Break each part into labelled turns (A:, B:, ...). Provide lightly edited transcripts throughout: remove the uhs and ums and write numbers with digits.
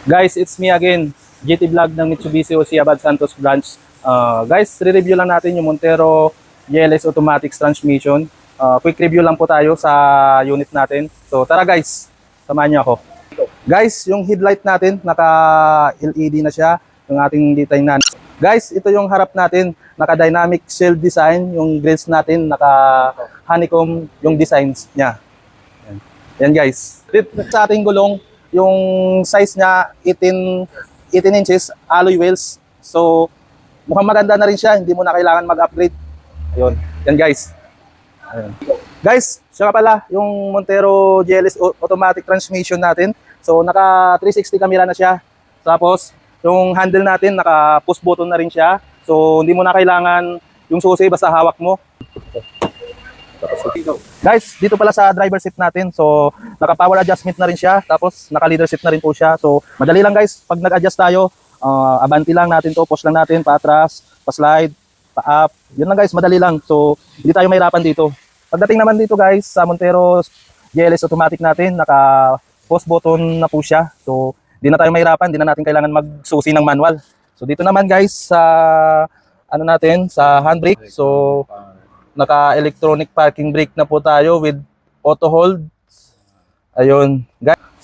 A: Guys, it's me again, GT Vlog ng Mitsubishi OC Abad Santos Branch. Guys, re-review lang natin yung Montero GLS Automatic Transmission. Quick review lang po tayo sa unit natin. So tara guys, samahan niyo ako. Guys, yung headlight natin, naka-LED na siya, yung ating ditingnan. Guys, ito yung harap natin, naka-dynamic shield design, yung grills natin, naka-honeycomb yung designs niya. Yan guys. Dito sa ating gulong, yung size niya 18 inches alloy wheels. So mukhang maganda na rin siya, hindi mo na kailangan mag-upgrade. Ayun. Yan guys. Ayun. Guys, siya pala yung Montero GLS automatic transmission natin. So naka 360 camera na siya. Tapos yung handle natin naka push button na rin siya. So hindi mo na kailangan yung susi, basta hawak mo. Guys, dito pala sa driver seat natin, so naka power adjustment na rin siya, tapos naka leader seat na rin po siya. So madali lang guys, pag nag-adjust tayo, abanti lang natin to, push lang natin, pa-atras, pa-slide, pa-up. Yun lang guys, madali lang. So hindi tayo mahirapan dito. Pagdating naman dito guys, sa Montero GLS automatic natin, naka push button na po siya. So hindi na tayo mahirapan, hindi na natin kailangan magsusi ng manual. So dito naman guys, sa ano natin, sa handbrake, so naka-electronic parking brake na po tayo with auto hold. Ayun.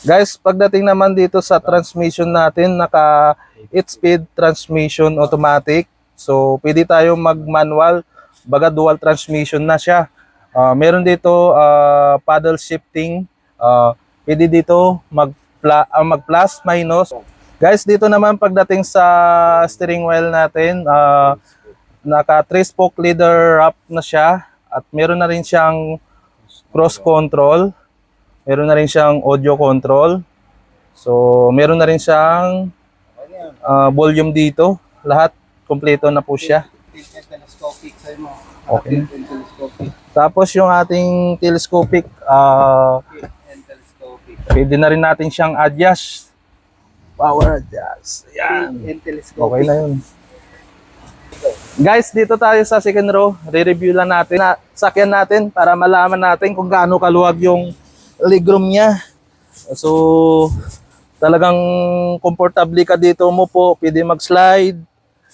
A: Guys, pagdating naman dito sa transmission natin, naka 8-speed transmission automatic. So, pwede tayo mag-manual, baga dual transmission na siya. Meron dito paddle shifting. Pwede dito mag-plus, minus. Guys, dito naman pagdating sa steering wheel natin, naka 3-spoke leader wrap na siya at meron na rin siyang cross control, meron na rin siyang audio control, so meron na rin siyang volume dito, lahat kompleto na po siya. Okay. Tapos yung ating telescopic, pwede na rin natin siyang adjust, power adjust. Yan. Okay na yun. Guys, dito tayo sa second row, re-review lang natin na sakyan natin para malaman natin kung gaano kaluwag yung legroom niya. So, talagang comfortably ka dito mo po, pwede mag-slide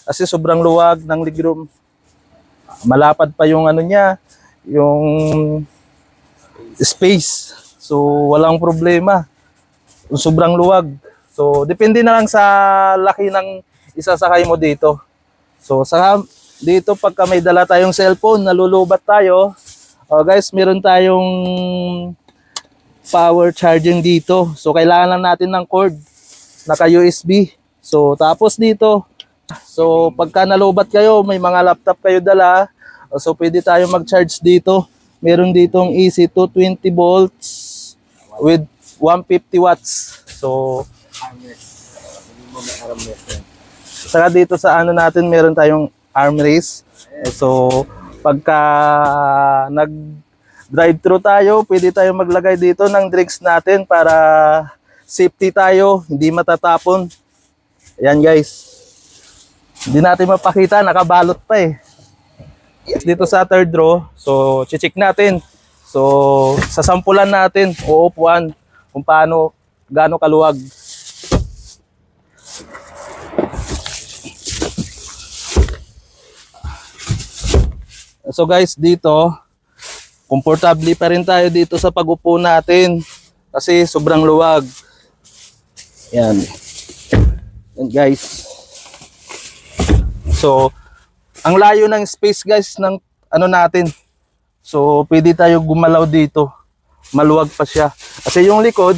A: kasi sobrang luwag ng legroom. Malapad pa yung ano niya, yung space. So, walang problema. Sobrang luwag. So, depende na lang sa laki ng isasakay mo dito. So dito pagka may dala tayong cellphone, nalulubat tayo, guys, meron tayong power charging dito. So kailangan lang natin ng cord, naka USB. So tapos dito, so pagka nalubat kayo, may mga laptop kayo dala, so pwede tayo mag-charge dito. Meron ditong AC 220 volts with 150 watts. So saka dito sa ano natin, meron tayong armrest. So, pagka nag-drive-thru tayo, pwede tayo maglagay dito ng drinks natin para safety tayo, hindi matatapon. Ayan guys. Hindi natin mapakita, nakabalot pa eh. Dito sa third row, so check natin. So, sasampulan natin, uupuan kung paano, gaano kaluwag. So guys, dito, komportable pa rin tayo dito sa pag-upo natin kasi sobrang luwag. Yan. Yan guys. So, ang layo ng space guys ng ano natin. So, pwede tayo gumalaw dito. Maluwag pa siya. Kasi yung likod,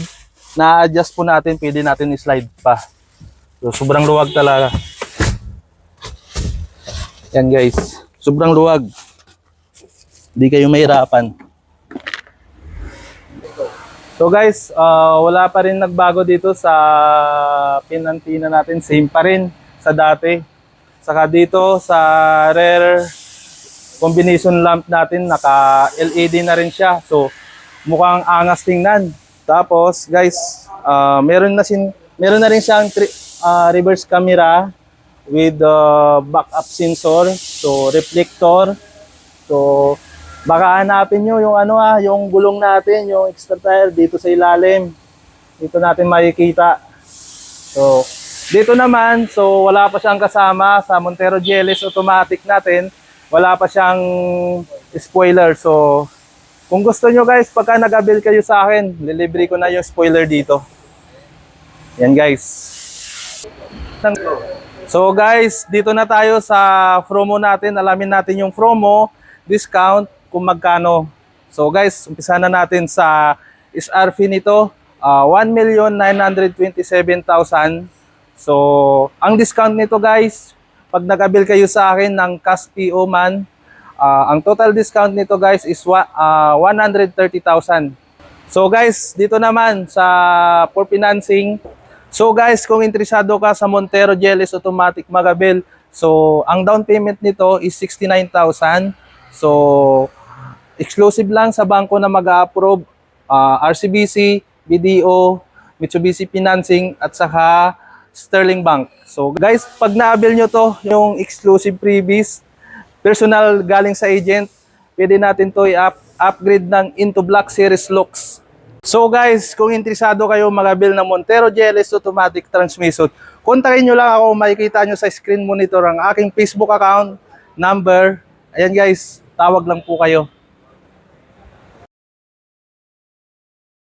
A: na-adjust po natin, pwede natin i-slide pa. So, sobrang luwag talaga. Yan guys. Sobrang luwag. Hindi kayo mahirapan. So guys, wala pa rin nagbago dito sa pinantina natin. Same pa rin sa dati. Saka dito sa rear combination lamp natin, naka LED na rin siya. So mukhang angas tingnan. Tapos guys, meron na rin siyang reverse camera with backup sensor, so reflector. So baka hanapin nyo yung ano yung gulong natin, yung extra tire dito sa ilalim. Dito natin makikita. So, dito naman, so wala pa siyang kasama sa Montero GLS automatic natin. Wala pa siyang spoiler. So, kung gusto nyo guys, pagka nag-avail kayo sa akin, lilibre ko na yung spoiler dito. Yan guys. So guys, dito na tayo sa promo natin. Alamin natin yung promo, discount, kung magkano. So guys, umpisa na natin sa SRP nito. 1,927,000. So, ang discount nito guys, pag nag-avail kayo sa akin ng cash PO man, ang total discount nito guys is 130,000. So guys, dito naman sa for financing. So guys, kung interesado ka sa Montero GLS Automatic mag-avail, so ang down payment nito is 69,000. So, exclusive lang sa bangko na mag-a-approve, RCBC, BDO, Mitsubishi Financing, at saka Sterling Bank. So guys, pag na-avail nyo to, yung exclusive freebies, personal galing sa agent, pwede natin to i-upgrade ng into Black Series looks. So guys, kung interesado kayo mag-avail ng Montero GLS Automatic Transmission, kontakin nyo lang ako, makikita nyo sa screen monitor ang aking Facebook account, number. Ayan guys, tawag lang po kayo.